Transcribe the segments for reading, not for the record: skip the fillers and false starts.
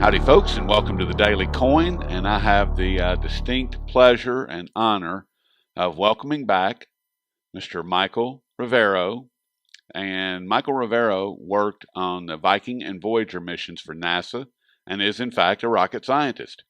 Howdy, folks, and welcome to the Daily Coin. And I have the distinct pleasure and honor of welcoming back Mr. Michael Rivero. And Michael Rivero worked on the Viking and Voyager missions for NASA and is, in fact, a rocket scientist.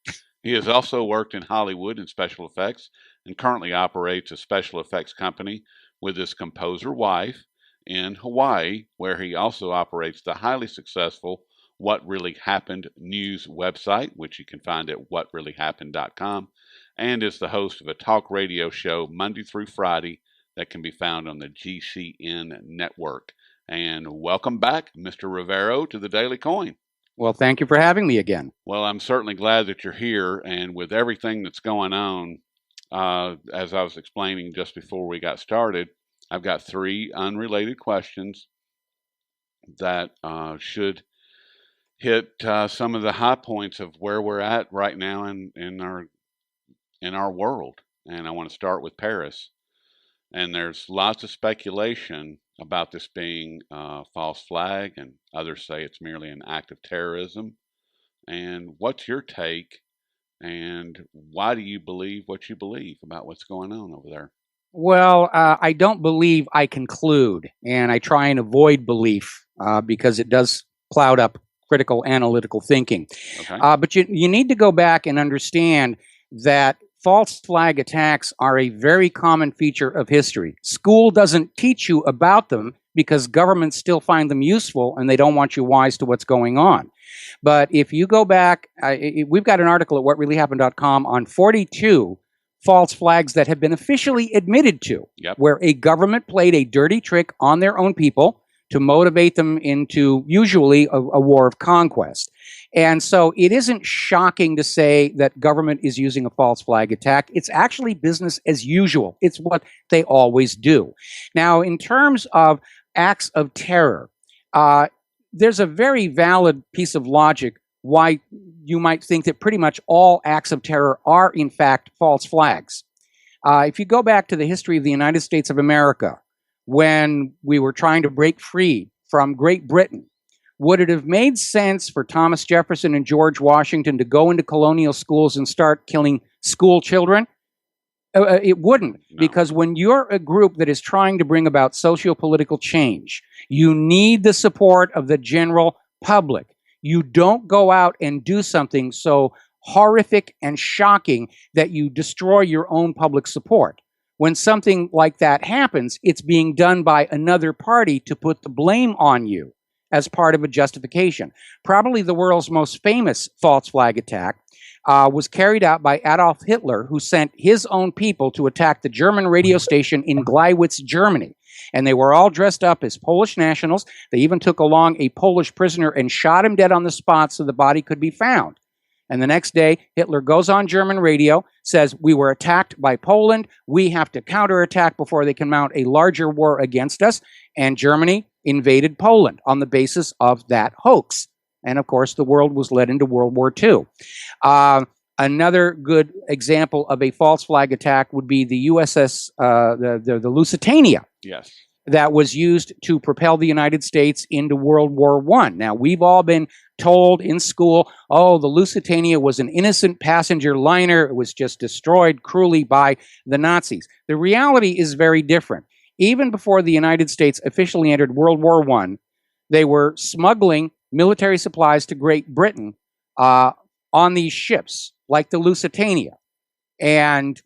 He has also worked in Hollywood in special effects and currently operates a special effects company with his composer wife in Hawaii, where he also operates the highly successful What Really Happened news website, which you can find at whatreallyhappened.com, and is the host of a talk radio show Monday through Friday that can be found on the GCN network. And welcome back, Mr. Rivero, to the Daily Coin. Well, thank you for having me again. Well, I'm certainly glad that you're here, and with everything that's going on, as I was explaining just before we got started, I've got three unrelated questions that should hit some of the high points of where we're at right now in our world. And I want to start with Paris. And there's lots of speculation about this being a false flag, and others say it's merely an act of terrorism. And what's your take, and why do you believe what you believe about what's going on over there? Well, I don't believe, I conclude, and I try and avoid belief because it does cloud up critical analytical thinking. Okay. But you need to go back and understand that false flag attacks are a very common feature of history. School doesn't teach you about them because governments still find them useful and they don't want you wise to what's going on. But if you go back, we've got an article at whatreallyhappened.com on 42 false flags that have been officially admitted to, where a government played a dirty trick on their own people to motivate them into usually a war of conquest. And so it isn't shocking to say that government is using a false flag attack. It's actually business as usual. It's what they always do. Now, in terms of acts of terror, there's a very valid piece of logic why you might think that pretty much all acts of terror are, in fact, false flags. If you go back to the history of the United States of America, when we were trying to break free from Great Britain, would it have made sense for Thomas Jefferson and George Washington to go into colonial schools and start killing school children? It wouldn't, because when you're a group that is trying to bring about socio-political change, you need the support of the general public. You don't go out and do something so horrific and shocking that you destroy your own public support. When something like that happens, it's being done by another party to put the blame on you as part of a justification. Probably the world's most famous false flag attack was carried out by Adolf Hitler, who sent his own people to attack the German radio station in Gleiwitz, Germany. And they were all dressed up as Polish nationals. They even took along a Polish prisoner and shot him dead on the spot so the body could be found. And the next day, Hitler goes on German radio, says, "We were attacked by Poland. We have to counterattack before they can mount a larger war against us." And Germany invaded Poland on the basis of that hoax. And of course, the world was led into World War II. Another good example of a false flag attack would be the USS, the Lusitania. Yes. That was used to propel the United States into World War I. Now, we've all been told in school, oh, the Lusitania was an innocent passenger liner. It was just destroyed cruelly by the Nazis. The reality is very different. Even before the United States officially entered World War I, they were smuggling military supplies to Great Britain on these ships, like the Lusitania. And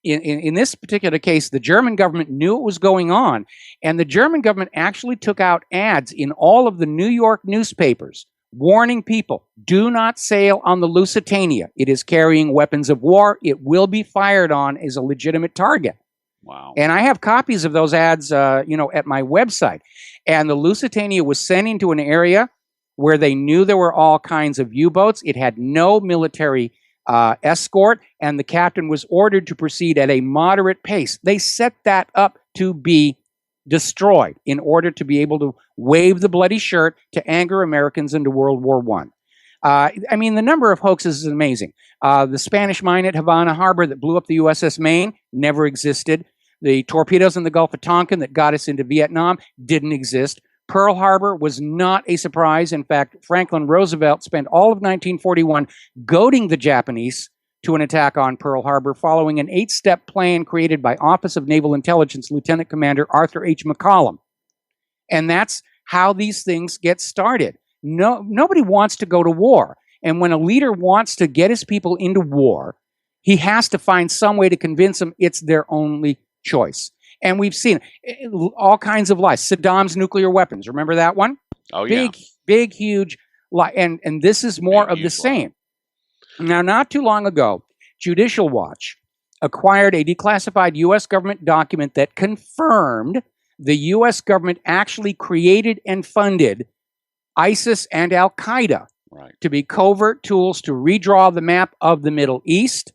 in this particular case, the German government knew what was going on, and the German government actually took out ads in all of the New York newspapers warning people, do not sail on the Lusitania. It is carrying weapons of war. It will be fired on as a legitimate target. Wow. And I have copies of those ads, at my website. And the Lusitania was sent into an area where they knew there were all kinds of U-boats. It had no military escort, and the captain was ordered to proceed at a moderate pace. They set that up to be destroyed in order to be able to wave the bloody shirt to anger Americans into World War I. The number of hoaxes is amazing. The Spanish mine at Havana Harbor that blew up the USS Maine never existed. The torpedoes in the Gulf of Tonkin that got us into Vietnam didn't exist. Pearl Harbor was not a surprise. In fact, Franklin Roosevelt spent all of 1941 goading the Japanese to an attack on Pearl Harbor following an 8-step plan created by Office of Naval Intelligence Lieutenant Commander Arthur H. McCollum. And that's how these things get started. Nobody wants to go to war. And when a leader wants to get his people into war, he has to find some way to convince them it's their only choice. And we've seen all kinds of lies. Saddam's nuclear weapons. Remember that one? Oh, yeah. Big, huge lie. And this is more of the same. Now, not too long ago, Judicial Watch acquired a declassified U.S. government document that confirmed the U.S. government actually created and funded ISIS and Al-Qaeda to be covert tools to redraw the map of the Middle East.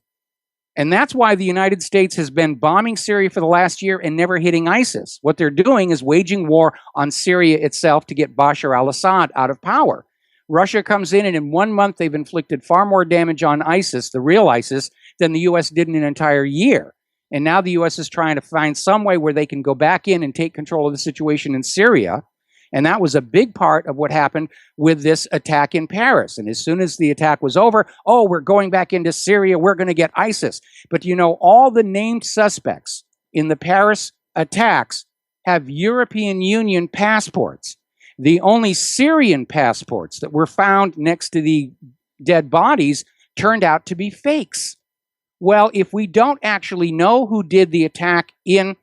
And that's why the United States has been bombing Syria for the last year and never hitting ISIS. What they're doing is waging war on Syria itself to get Bashar al-Assad out of power. Russia comes in, and in 1 month, they've inflicted far more damage on ISIS, the real ISIS, than the U.S. did in an entire year. And now the U.S. is trying to find some way where they can go back in and take control of the situation in Syria. And that was a big part of what happened with this attack in Paris. And as soon as the attack was over, we're going back into Syria, we're going to get ISIS. But you know, all the named suspects in the Paris attacks have European Union passports. The only Syrian passports that were found next to the dead bodies turned out to be fakes. Well, if we don't actually know who did the attack in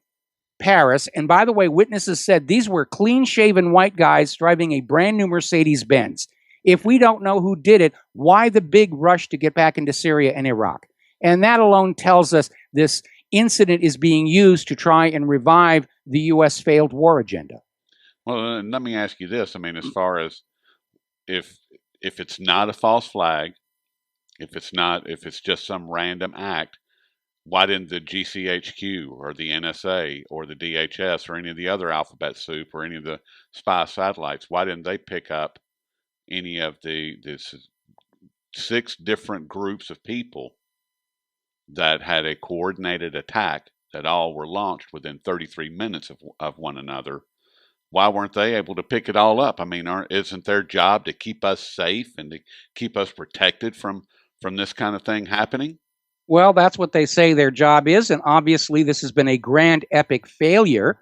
Paris, and by the way, witnesses said these were clean-shaven white guys driving a brand new Mercedes-Benz. If we don't know who did it, why the big rush to get back into Syria and Iraq? And that alone tells us this incident is being used to try and revive the U.S. failed war agenda. Well, let me ask you this. I mean, as far as if it's not a false flag, if it's just some random act, why didn't the GCHQ or the NSA or the DHS or any of the other alphabet soup or any of the spy satellites, why didn't they pick up any of the 6 different groups of people that had a coordinated attack that all were launched within 33 minutes of one another? Why weren't they able to pick it all up? I mean, isn't their job to keep us safe and to keep us protected from this kind of thing happening? Well, that's what they say their job is, and obviously this has been a grand epic failure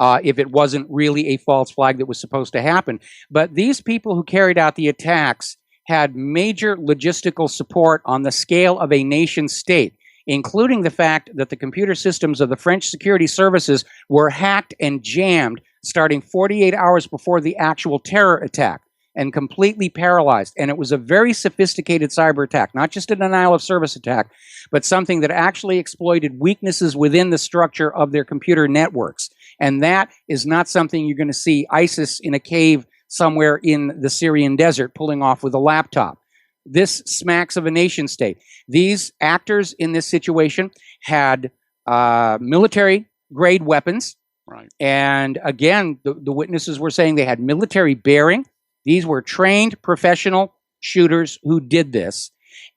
if it wasn't really a false flag that was supposed to happen. But these people who carried out the attacks had major logistical support on the scale of a nation state, including the fact that the computer systems of the French security services were hacked and jammed starting 48 hours before the actual terror attack and completely paralyzed. And it was a very sophisticated cyber attack, not just a denial of service attack, but something that actually exploited weaknesses within the structure of their computer networks. And that is not something you're going to see ISIS in a cave somewhere in the Syrian desert pulling off with a laptop. This smacks of a nation state. These actors in this situation had military-grade weapons. Right. And again, the witnesses were saying they had military bearing. These were trained professional shooters who did this.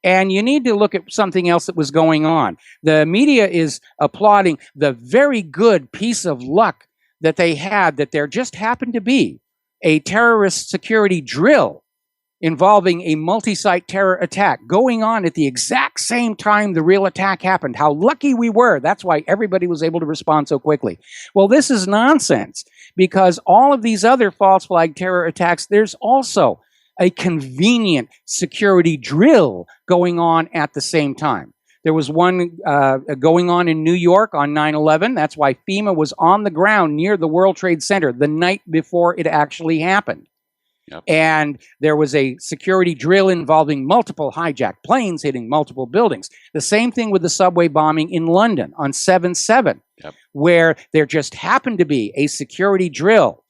And you need to look at something else that was going on. The media is applauding the very good piece of luck that they had, that there just happened to be a terrorist security drill involving a multi-site terror attack going on at the exact same time the real attack happened. How lucky we were. That's why everybody was able to respond so quickly. Well, this is nonsense, because all of these other false flag terror attacks, there's also a convenient security drill going on at the same time. There was one going on in New York on 9/11. That's why FEMA was on the ground near the World Trade Center the night before it actually happened. Yep. And there was a security drill involving multiple hijacked planes hitting multiple buildings. The same thing with the subway bombing in London on 7/7, Yep. where there just happened to be a security drill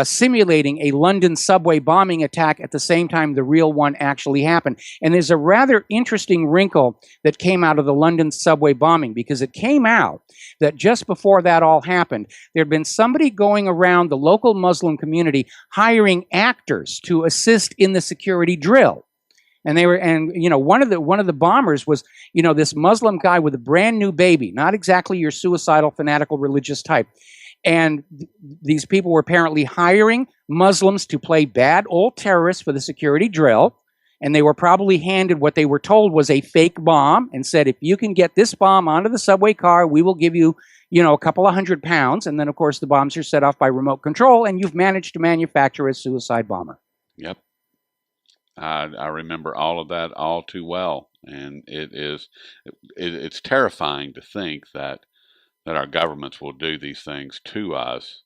simulating a London subway bombing attack at the same time the real one actually happened. And there's a rather interesting wrinkle that came out of the London subway bombing, because it came out that just before that all happened, there had been somebody going around the local Muslim community hiring actors to assist in the security drill. And one of the bombers was, this Muslim guy with a brand new baby, not exactly your suicidal, fanatical, religious type. And these people were apparently hiring Muslims to play bad old terrorists for the security drill. And they were probably handed what they were told was a fake bomb and said, if you can get this bomb onto the subway car, we will give you, a couple of £100. And then, of course, the bombs are set off by remote control, and you've managed to manufacture a suicide bomber. Yep. I remember all of that all too well. And it's terrifying to think that our governments will do these things to us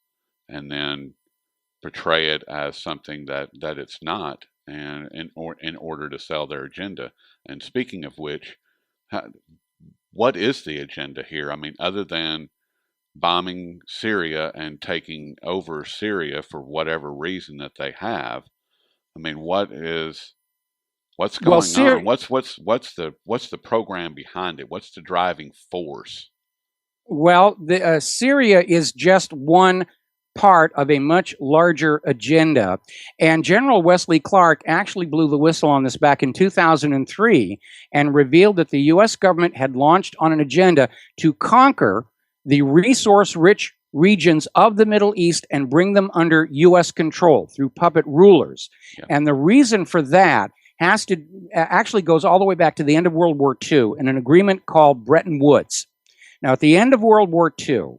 and then portray it as something that it's not, and in order to sell their agenda. And speaking of which, what is the agenda here? I mean, other than bombing Syria and taking over Syria for whatever reason that they have, I mean, what's going on? What's the program behind it? What's the driving force? Well, Syria is just one part of a much larger agenda. And General Wesley Clark actually blew the whistle on this back in 2003 and revealed that the U.S. government had launched on an agenda to conquer the resource-rich regions of the Middle East and bring them under U.S. control through puppet rulers. Yeah. And the reason for that actually goes all the way back to the end of World War II in an agreement called Bretton Woods. Now, at the end of World War II,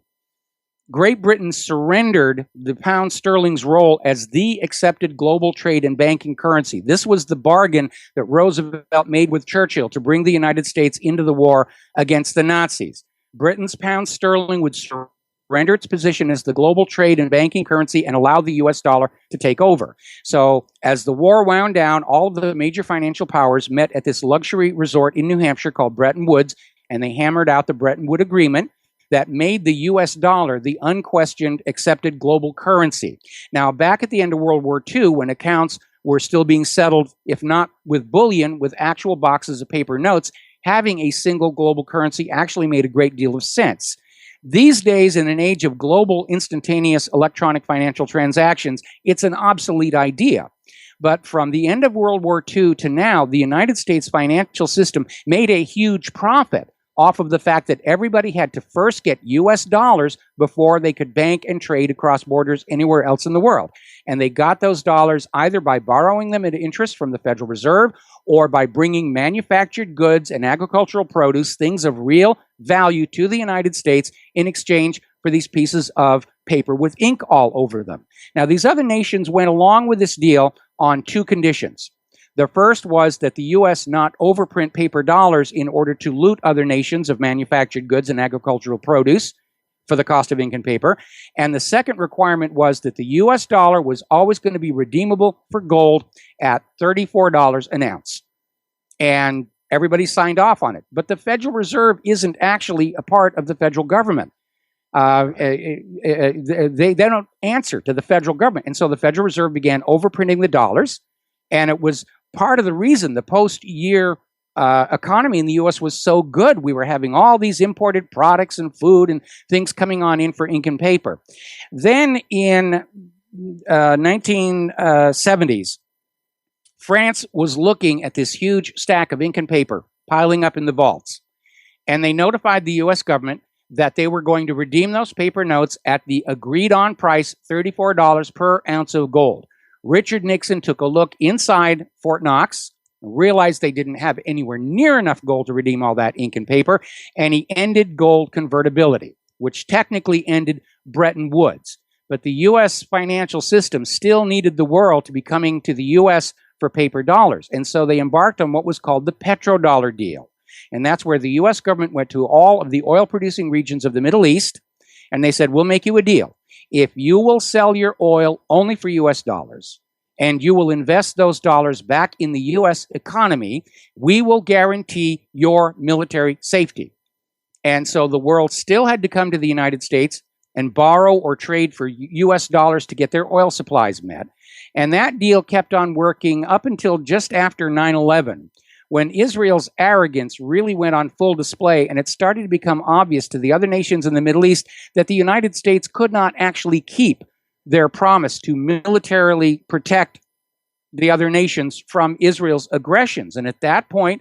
Great Britain surrendered the pound sterling's role as the accepted global trade and banking currency. This was the bargain that Roosevelt made with Churchill to bring the United States into the war against the Nazis. Britain's pound sterling would surrender its position as the global trade and banking currency and allow the U.S. dollar to take over. So as the war wound down, all of the major financial powers met at this luxury resort in New Hampshire called Bretton Woods, and they hammered out the Bretton Woods Agreement that made the U.S. dollar the unquestioned accepted global currency. Now, back at the end of World War II, when accounts were still being settled, if not with bullion, with actual boxes of paper notes, having a single global currency actually made a great deal of sense. These days, in an age of global instantaneous electronic financial transactions, it's an obsolete idea. But from the end of World War II to now, the United States financial system made a huge profit off of the fact that everybody had to first get U.S. dollars before they could bank and trade across borders anywhere else in the world. And they got those dollars either by borrowing them at interest from the Federal Reserve or by bringing manufactured goods and agricultural produce, things of real value, to the United States in exchange for these pieces of paper with ink all over them. Now, these other nations went along with this deal on two conditions. The first was that the U.S. not overprint paper dollars in order to loot other nations of manufactured goods and agricultural produce for the cost of ink and paper. And the second requirement was that the U.S. dollar was always going to be redeemable for gold at $34 an ounce. And everybody signed off on it. But the Federal Reserve isn't actually a part of the federal government. They don't answer to the federal government. And so the Federal Reserve began overprinting the dollars. And it was part of the reason the post-year economy in the U.S. was so good. We were having all these imported products and food and things coming on in for ink and paper. Then in 1970s, France was looking at this huge stack of ink and paper piling up in the vaults. And they notified the U.S. government that they were going to redeem those paper notes at the agreed-on price, $34 per ounce of gold. Richard Nixon took a look inside Fort Knox, realized they didn't have anywhere near enough gold to redeem all that ink and paper, and he ended gold convertibility, which technically ended Bretton Woods. But the U.S. financial system still needed the world to be coming to the U.S. for paper dollars, and so they embarked on what was called the petrodollar deal. And that's where the U.S. government went to all of the oil-producing regions of the Middle East, and they said, we'll make you a deal. If you will sell your oil only for U.S. dollars, and you will invest those dollars back in the U.S. economy, we will guarantee your military safety. And so the world still had to come to the United States and borrow or trade for U.S. dollars to get their oil supplies met. And that deal kept on working up until just after 9/11, when Israel's arrogance really went on full display, and it started to become obvious to the other nations in the Middle East that the United States could not actually keep their promise to militarily protect the other nations from Israel's aggressions. And at that point,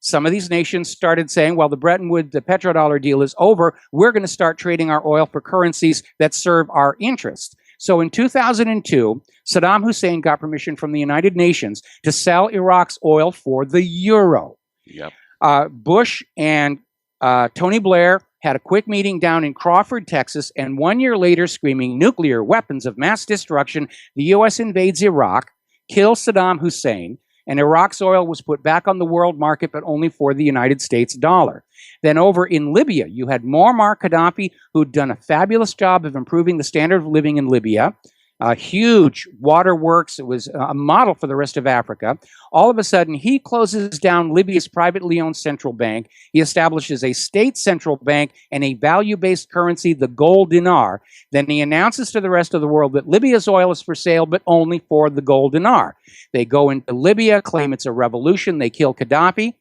some of these nations started saying, well, the petrodollar deal is over. We're going to start trading our oil for currencies that serve our interests. So in 2002, Saddam Hussein got permission from the United Nations to sell Iraq's oil for the euro. Yep. Bush and Tony Blair had a quick meeting down in Crawford, Texas, and 1 year later, screaming nuclear weapons of mass destruction, the U.S. invades Iraq, kills Saddam Hussein, and Iraq's oil was put back on the world market, but only for the United States dollar. Then over in Libya, you had Muammar Gaddafi, who'd done a fabulous job of improving the standard of living in Libya. Huge waterworks. It was a model for the rest of Africa. All of a sudden, he closes down Libya's privately owned central bank. He establishes a state central bank and a value-based currency, the gold dinar. Then he announces to the rest of the world that Libya's oil is for sale, but only for the gold dinar. They go into Libya, claim it's a revolution. They kill Gaddafi.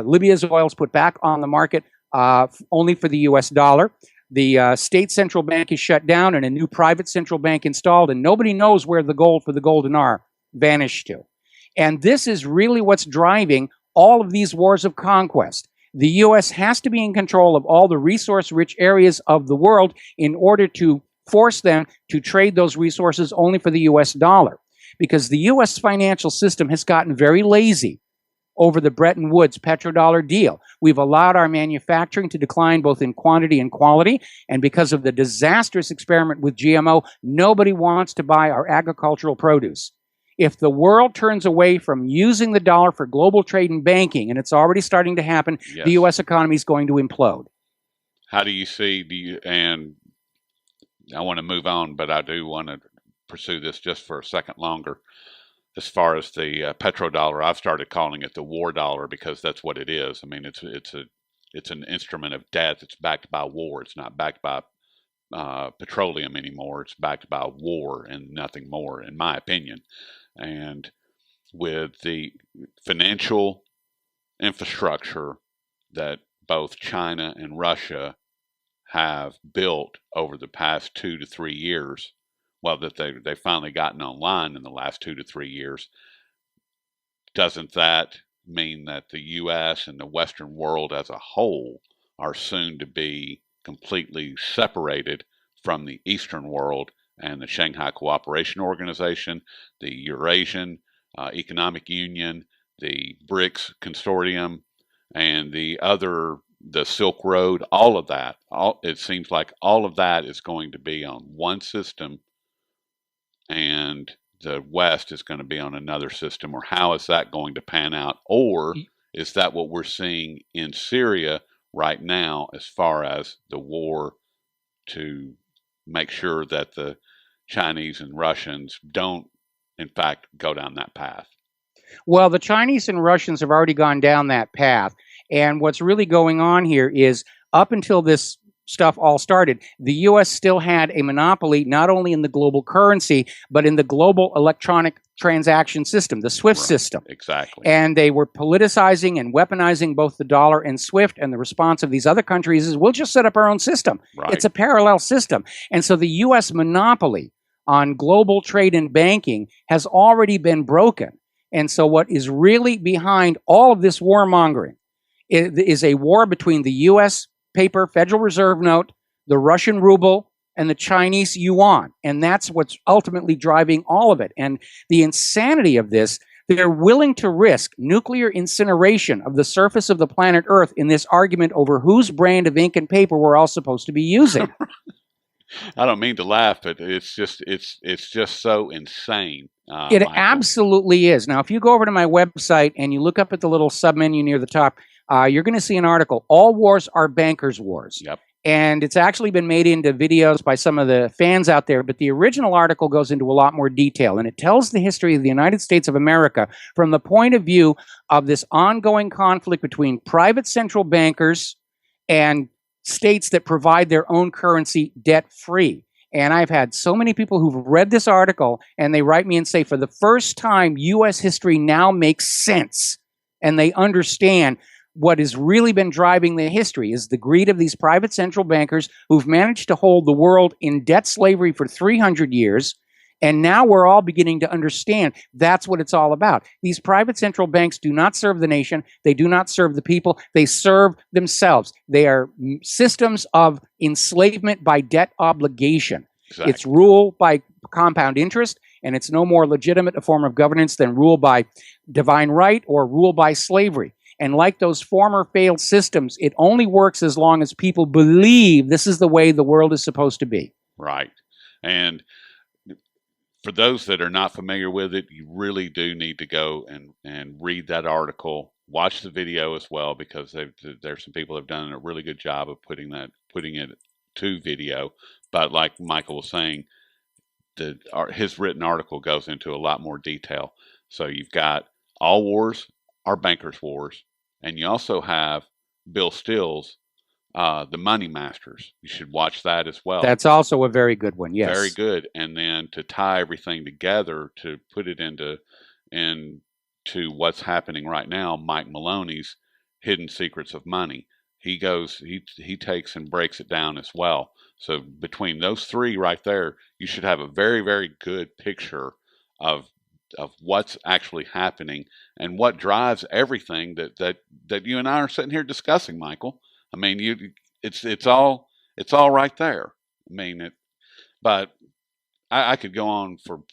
Libya's oil is put back on the market only for the U.S. dollar. The state central bank is shut down and a new private central bank installed, and nobody knows where the gold for the gold dinar vanished to. And this is really what's driving all of these wars of conquest. The U.S. has to be in control of all the resource-rich areas of the world in order to force them to trade those resources only for the U.S. dollar, because the U.S. financial system has gotten very lazy over the Bretton Woods petrodollar deal. We've allowed our manufacturing to decline both in quantity and quality, and because of the disastrous experiment with GMO, nobody wants to buy our agricultural produce. If the world turns away from using the dollar for global trade and banking, and it's already starting to happen, Yes. the U.S. economy is going to implode. How do you see, and I want to move on, but I do want to pursue this just for a second longer. As far as the petrodollar, I've started calling it the war dollar because that's what it is. I mean, it's an instrument of death. It's backed by war. It's not backed by petroleum anymore. It's backed by war and nothing more, in my opinion. And with the financial infrastructure that both China and Russia have built over the past 2 to 3 years, well, that they've finally gotten online in the last 2 to 3 years, doesn't that mean that the U.S. and the Western world as a whole are soon to be completely separated from the Eastern world and the Shanghai Cooperation Organization, the Eurasian Economic Union, the BRICS Consortium, and the Silk Road, all of that? It seems like all of that is going to be on one system, and the West is going to be on another system. Or how is that going to pan out? Or is that what we're seeing in Syria right now as far as the war to make sure that the Chinese and Russians don't, in fact, go down that path? Well, the Chinese and Russians have already gone down that path. And what's really going on here is, up until this stuff all started, the U.S. still had a monopoly not only in the global currency, but in the global electronic transaction system, the SWIFT system. Exactly. And they were politicizing and weaponizing both the dollar and SWIFT, and the response of these other countries is, we'll just set up our own system. Right. It's a parallel system. And so the U.S. monopoly on global trade and banking has already been broken. And so what is really behind all of this warmongering is a war between the U.S. paper Federal Reserve note, the Russian ruble, and the Chinese yuan. And that's what's ultimately driving all of it. And the insanity of this, they're willing to risk nuclear incineration of the surface of the planet Earth in this argument over whose brand of ink and paper we're all supposed to be using. I don't mean to laugh, but it's just so insane. It Michael. Absolutely is. Now, if you go over to my website and you look up at the little submenu near the top, you're going to see an article, All Wars Are Bankers' Wars. Yep. And it's actually been made into videos by some of the fans out there, but the original article goes into a lot more detail, and it tells the history of the United States of America from the point of view of this ongoing conflict between private central bankers and states that provide their own currency debt-free. And I've had so many people who've read this article, and they write me and say, for the first time, U.S. history now makes sense, and they understand what has really been driving the history is the greed of these private central bankers who've managed to hold the world in debt slavery for 300 years, And now we're all beginning to understand that's what it's all about. These private central banks do not serve the nation. They do not serve the people. They serve themselves. They are systems of enslavement by debt obligation. Exactly. It's rule by compound interest, and it's no more legitimate a form of governance than rule by divine right or rule by slavery. And like those former failed systems, it only works as long as people believe this is the way the world is supposed to be. Right. And for those that are not familiar with it, you really do need to go and read that article, watch the video as well, because there's some people that have done a really good job of putting it to video. But like Michael was saying, his written article goes into a lot more detail. So you've got all wars are bankers' wars, and you also have Bill Still's The Money Masters. You should watch that as well. That's also a very good one, yes. Very good. And then to tie everything together, to put it into what's happening right now, Mike Maloney's Hidden Secrets of Money. He takes and breaks it down as well. So between those three right there, you should have a very, very good picture of what's actually happening and what drives everything that you and I are sitting here discussing, Michael. I mean, it's all right there. I mean, but I could go on for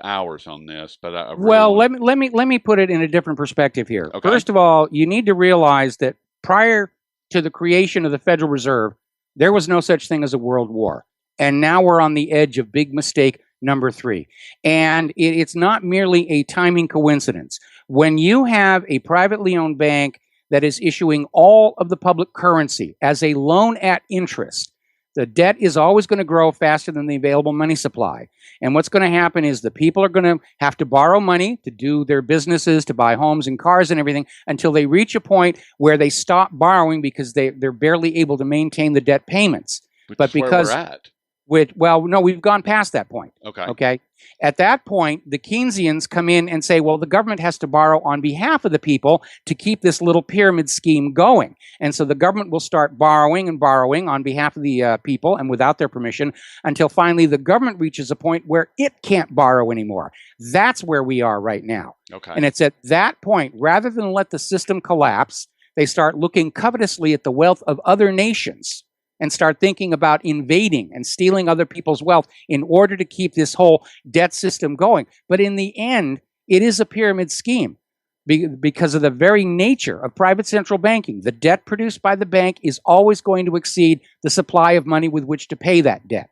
hours on this, but I really let me put it in a different perspective here. Okay. First of all, you need to realize that prior to the creation of the Federal Reserve, there was no such thing as a world war. And now we're on the edge of big mistake number 3. And it's not merely a timing coincidence. When you have a privately owned bank that is issuing all of the public currency as a loan at interest, the debt is always going to grow faster than the available money supply. And what's going to happen is the people are going to have to borrow money to do their businesses, to buy homes and cars and everything, until they reach a point where they stop borrowing because they're barely able to maintain the debt payments. But because where we're at. No, we've gone past that point. Okay. At that point, the Keynesians come in and say, well, the government has to borrow on behalf of the people to keep this little pyramid scheme going. And so the government will start borrowing and borrowing on behalf of the people and without their permission until finally the government reaches a point where it can't borrow anymore. That's where we are right now. Okay. And it's at that point, rather than let the system collapse, they start looking covetously at the wealth of other nations and start thinking about invading and stealing other people's wealth in order to keep this whole debt system going. But in the end, it is a pyramid scheme because of the very nature of private central banking. The debt produced by the bank is always going to exceed the supply of money with which to pay that debt.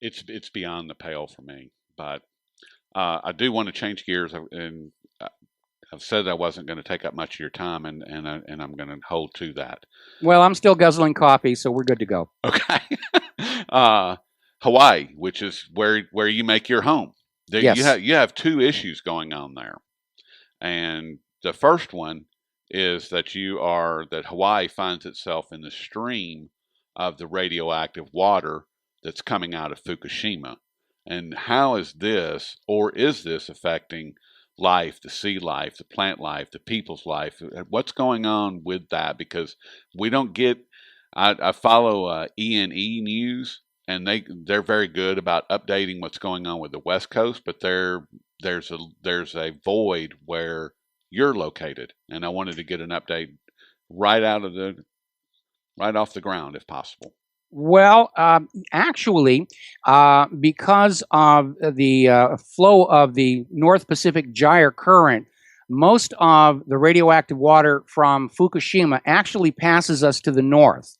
It's beyond the pale for me. But I do want to change gears, and I've said I wasn't going to take up much of your time, and I'm going to hold to that. Well, I'm still guzzling coffee, so we're good to go. Okay. Hawaii, which is where you make your home. Yes. You have 2 issues going on there, and the first one is that Hawaii finds itself in the stream of the radioactive water that's coming out of Fukushima. And how is this affecting life, the sea life, the plant life, the people's life? What's going on with that? Because we don't get. I follow E&E News, and they're very good about updating what's going on with the West Coast, but there's a void where you're located, and I wanted to get an update right off the ground, if possible. Well, actually, because of the flow of the North Pacific Gyre Current, most of the radioactive water from Fukushima actually passes us to the north.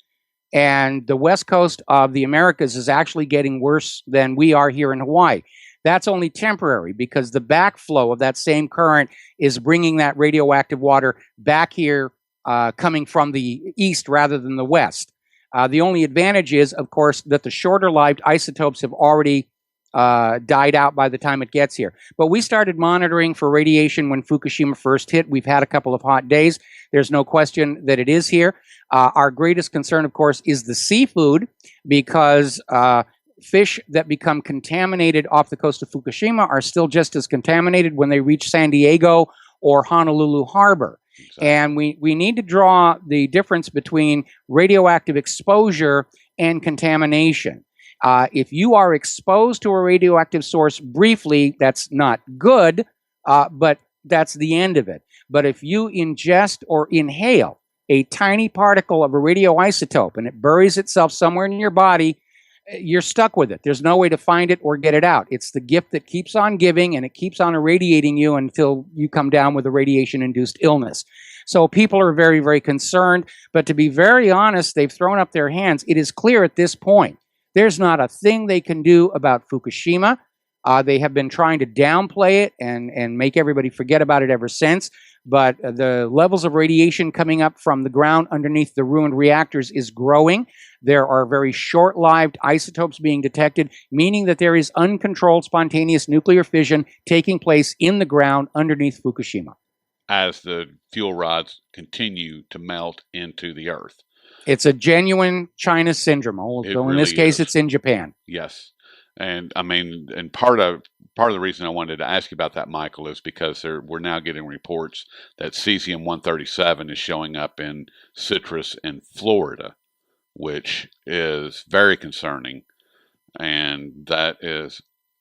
And the west coast of the Americas is actually getting worse than we are here in Hawaii. That's only temporary because the backflow of that same current is bringing that radioactive water back here, coming from the east rather than the west. The only advantage is, of course, that the shorter-lived isotopes have already died out by the time it gets here. But we started monitoring for radiation when Fukushima first hit. We've had a couple of hot days. There's no question that it is here. Our greatest concern, of course, is the seafood, because fish that become contaminated off the coast of Fukushima are still just as contaminated when they reach San Diego or Honolulu Harbor. Exactly. And we need to draw the difference between radioactive exposure and contamination. If you are exposed to a radioactive source briefly, that's not good, but that's the end of it. But if you ingest or inhale a tiny particle of a radioisotope and it buries itself somewhere in your body, you're stuck with it. There's no way to find it or get it out. It's the gift that keeps on giving, and it keeps on irradiating you until you come down with a radiation-induced illness. So people are very, very concerned. But to be very honest, they've thrown up their hands. It is clear at this point, there's not a thing they can do about Fukushima. They have been trying to downplay it and make everybody forget about it ever since. But the levels of radiation coming up from the ground underneath the ruined reactors is growing. There are very short-lived isotopes being detected, meaning that there is uncontrolled spontaneous nuclear fission taking place in the ground underneath Fukushima. As the fuel rods continue to melt into the earth. It's a genuine China syndrome. Although in this case, it's in Japan. Yes. And I mean, and part of the reason I wanted to ask you about that, Michael, is because we're now getting reports that cesium-137 is showing up in citrus in Florida, which is very concerning, and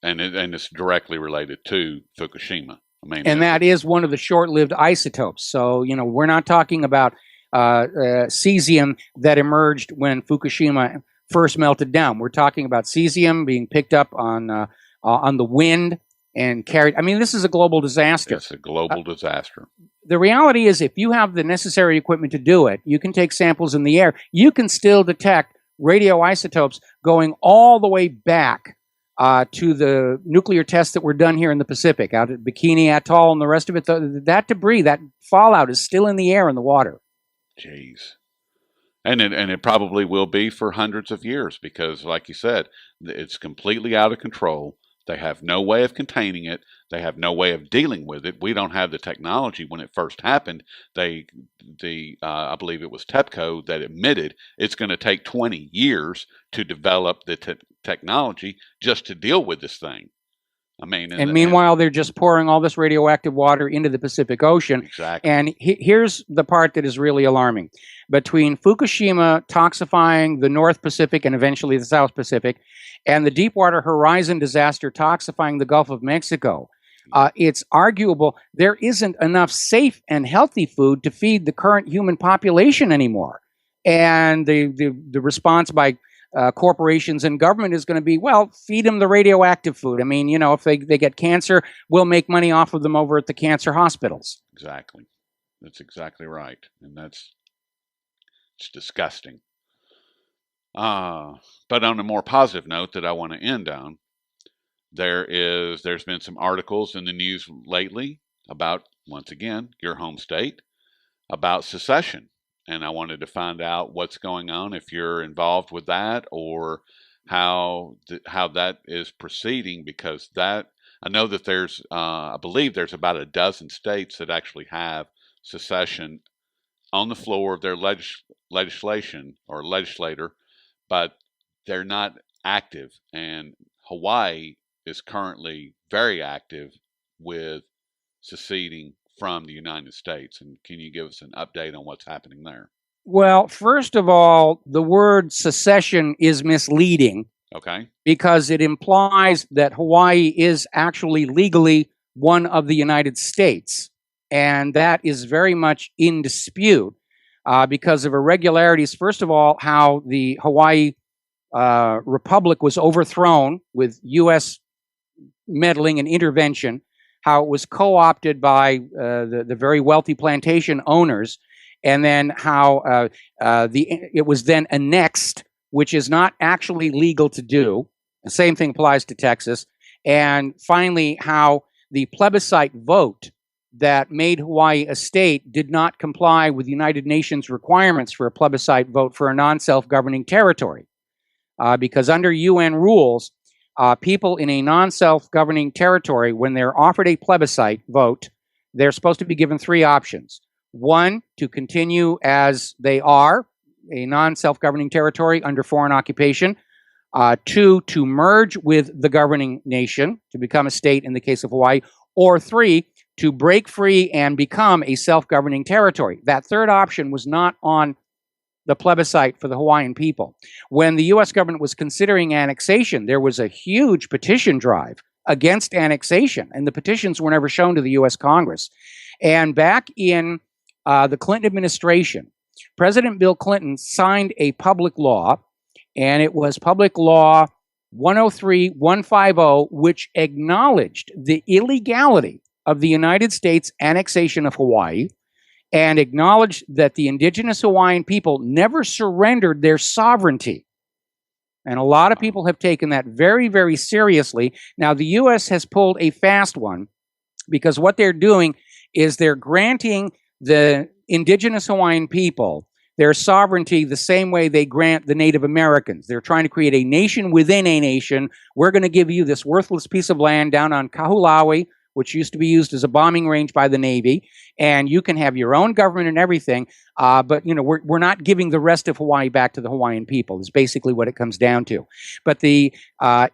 it's directly related to Fukushima. I mean, and that is one of the short-lived isotopes. So we're not talking about cesium that emerged when Fukushima first melted down. We're talking about cesium being picked up on the wind and carried. I mean, this is a global disaster. It's a global disaster. The reality is, if you have the necessary equipment to do it, you can take samples in the air. You can still detect radioisotopes going all the way back to the nuclear tests that were done here in the Pacific, out at Bikini Atoll and the rest of it. That debris, that fallout is still in the air and the water. Jeez. And it probably will be for hundreds of years because, like you said, it's completely out of control. They have no way of containing it. They have no way of dealing with it. We don't have the technology. When it first happened, I believe it was TEPCO that admitted it's going to take 20 years to develop the technology just to deal with this thing. I mean, and meanwhile, they're just pouring all this radioactive water into the Pacific Ocean. Exactly. And here's the part that is really alarming. Between Fukushima toxifying the North Pacific and eventually the South Pacific, and the Deepwater Horizon disaster toxifying the Gulf of Mexico, it's arguable there isn't enough safe and healthy food to feed the current human population anymore. And the response by corporations and government is going to be, well, feed them the radioactive food. I mean, if they get cancer, we'll make money off of them over at the cancer hospitals. Exactly. That's exactly right. And it's disgusting. But on a more positive note that I want to end on, there's been some articles in the news lately about, once again, your home state, about secession. And I wanted to find out what's going on, if you're involved with that, or how that is proceeding, because I know that I believe there's about a dozen states that actually have secession on the floor of their legislation or legislator, but they're not active. And Hawaii is currently very active with seceding from the United States. And can you give us an update on what's happening there? Well, first of all, the word secession is misleading. Okay. Because it implies that Hawaii is actually legally one of the United States. And that is very much in dispute because of irregularities. First of all, how the Hawaii Republic was overthrown with U.S. meddling and intervention, how it was co-opted by the very wealthy plantation owners, and then how it was then annexed, which is not actually legal to do. The same thing applies to Texas. And finally, how the plebiscite vote that made Hawaii a state did not comply with United Nations requirements for a plebiscite vote for a non-self-governing territory. Because under UN rules, people in a non-self-governing territory, when they're offered a plebiscite vote, they're supposed to be given three options. One, to continue as they are, a non-self-governing territory under foreign occupation. Two, to merge with the governing nation, to become a state in the case of Hawaii. Or three, to break free and become a self-governing territory. That third option was not on the plebiscite for the Hawaiian people. When the U.S. government was considering annexation, there was a huge petition drive against annexation, and the petitions were never shown to the U.S. Congress. And back in the Clinton administration, President Bill Clinton signed a public law, and it was Public Law 103-150, which acknowledged the illegality of the United States annexation of Hawaii and acknowledged that the indigenous Hawaiian people never surrendered their sovereignty. And a lot of people have taken that very, very seriously. Now, the U.S. has pulled a fast one because what they're doing is they're granting the indigenous Hawaiian people their sovereignty the same way they grant the Native Americans. They're trying to create a nation within a nation. We're going to give you this worthless piece of land down on Kahulawi, which used to be used as a bombing range by the Navy, and you can have your own government and everything, but we're not giving the rest of Hawaii back to the Hawaiian people, is basically what it comes down to. But the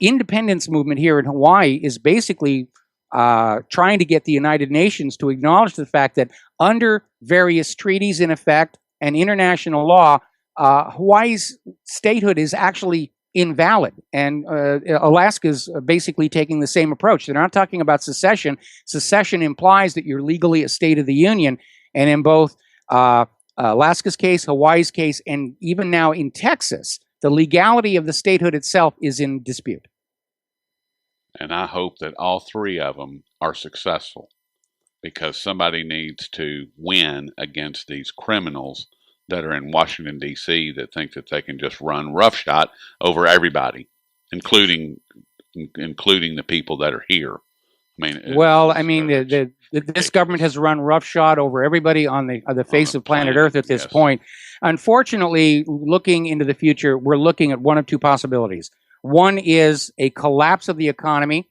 independence movement here in Hawaii is basically trying to get the United Nations to acknowledge the fact that under various treaties in effect and international law, Hawaii's statehood is actually invalid. And Alaska's basically taking the same approach. They're not talking about secession. Secession implies that you're legally a state of the Union. And in both Alaska's case, Hawaii's case, and even now in Texas, the legality of the statehood itself is in dispute. And I hope that all three of them are successful, because somebody needs to win against these criminals that are in Washington, D.C. that think that they can just run roughshod over everybody, including the people that are here. This government has run roughshod over everybody on the face of planet Earth at this point. Unfortunately, looking into the future, we're looking at one of two possibilities. One is a collapse of the economy,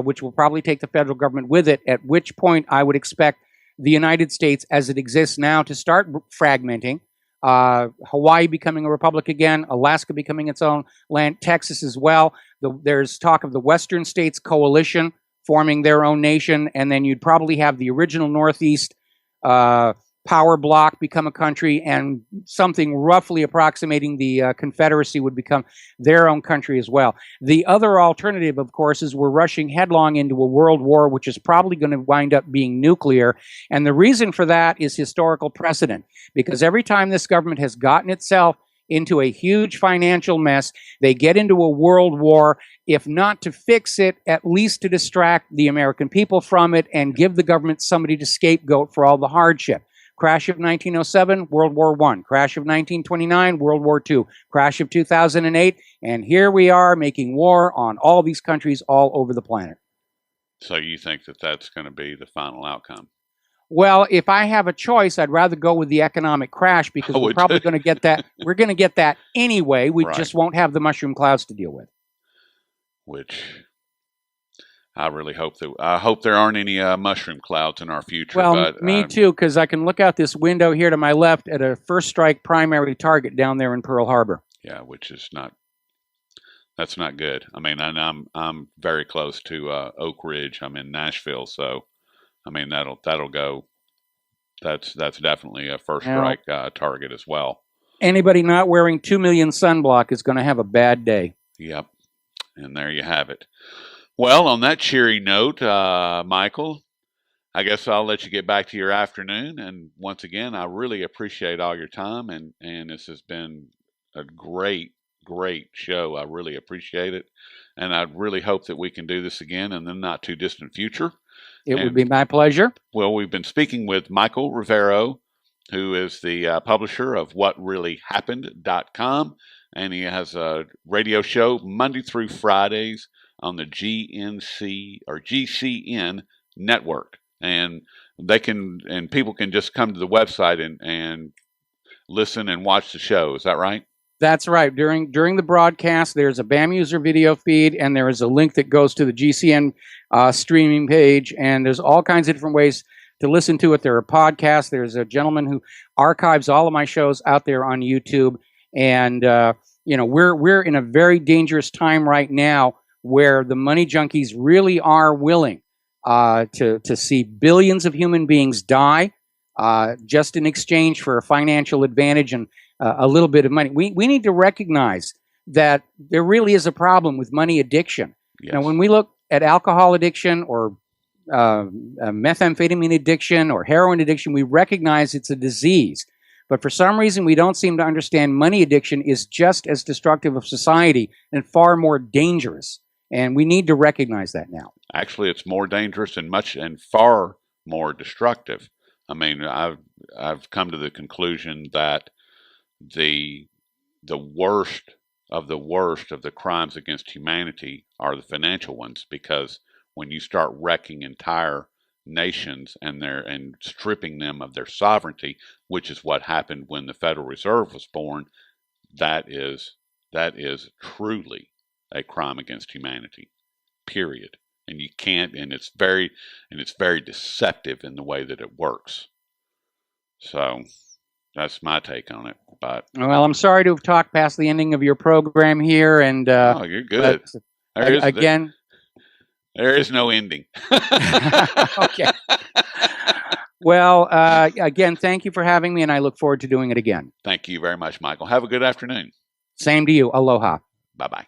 which will probably take the federal government with it, at which point I would expect the United States as it exists now to start fragmenting, Hawaii becoming a republic again, Alaska becoming its own land, Texas as well. There's talk of the Western States coalition forming their own nation, and then you'd probably have the original Northeast power block become a country, and something roughly approximating the Confederacy would become their own country as well. The other alternative, of course, is we're rushing headlong into a world war, which is probably going to wind up being nuclear. And the reason for that is historical precedent, because every time this government has gotten itself into a huge financial mess, they get into a world war, if not to fix it, at least to distract the American people from it and give the government somebody to scapegoat for all the hardship. Crash of 1907, World War I. Crash of 1929, World War II. Crash of 2008, and here we are making war on all these countries all over the planet. So you think that that's going to be the final outcome? Well, if I have a choice, I'd rather go with the economic crash, because we're probably going to get that. We're going to get that anyway. We just won't have the mushroom clouds to deal with. Which I really hope that there aren't any mushroom clouds in our future. Well, but, me too, because I can look out this window here to my left at a first strike primary target down there in Pearl Harbor. Yeah, which is not. That's not good. I mean, I'm very close to Oak Ridge. I'm in Nashville, so I mean that'll go. That's definitely a first strike target as well. Anybody not wearing 2 million sunblock is going to have a bad day. Yep, and there you have it. Well, on that cheery note, Michael, I guess I'll let you get back to your afternoon. And once again, I really appreciate all your time, and this has been a great show. I really appreciate it, and I really hope that we can do this again in the not too distant future. It would be my pleasure. Well, we've been speaking with Michael Rivero, who is the publisher of WhatReallyHappened.com, and he has a radio show Monday through Fridays on the GCN network, and people can just come to the website and listen and watch the show. Is that right? That's right. During the broadcast, there's a BAM user video feed, and there is a link that goes to the GCN streaming page, and there's all kinds of different ways to listen to it. There are podcasts. There's a gentleman who archives all of my shows out there on YouTube, and we're in a very dangerous time right now, where the money junkies really are willing to see billions of human beings die just in exchange for a financial advantage and a little bit of money. We need to recognize that there really is a problem with money addiction. Yes. Now, when we look at alcohol addiction or methamphetamine addiction or heroin addiction, we recognize it's a disease. But for some reason, we don't seem to understand money addiction is just as destructive of society and far more dangerous. And we need to recognize that now. Actually, it's more dangerous and far more destructive. I mean, I've come to the conclusion that the worst of the crimes against humanity are the financial ones, because when you start wrecking entire nations and stripping them of their sovereignty, which is what happened when the Federal Reserve was born, that is truly a crime against humanity, period. And you can't, and it's very deceptive in the way that it works. So that's my take on it. But well, I'm sorry to have talked past the ending of your program here, and oh, you're good. Again, there is no ending. Okay. Well, again, thank you for having me, and I look forward to doing it again. Thank you very much, Michael. Have a good afternoon. Same to you. Aloha. Bye-bye.